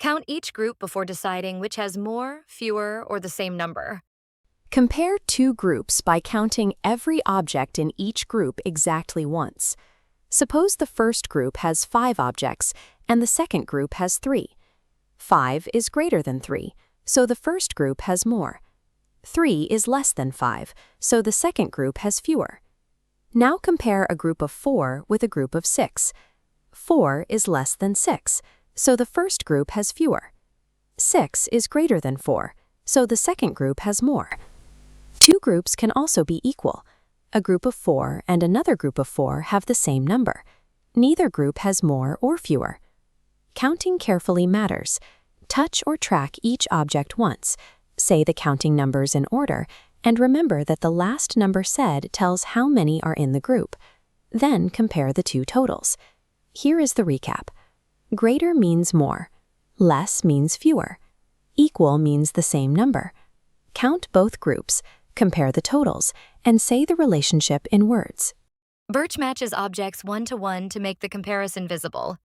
Count each group before deciding which has more, fewer, or the same number. Compare two groups by counting every object in each group exactly once. Suppose the first group has 5 objects and the second group has 3. 5 is greater than 3, so the first group has more. 3 is less than 5, so the second group has fewer. Now compare a group of 4 with a group of 6. 4 is less than 6, so the first group has fewer. 6 is greater than 4, so the second group has more. Two groups can also be equal. A group of 4 and another group of 4 have the same number. Neither group has more or fewer. Counting carefully matters. Touch or track each object once. Say the counting numbers in order, and remember that the last number said tells how many are in the group. Then compare the two totals. Here is the recap. Greater means more. Less means fewer. Equal means the same number. Count both groups, compare the totals, and say the relationship in words. Birch matches objects one-to-one to make the comparison visible.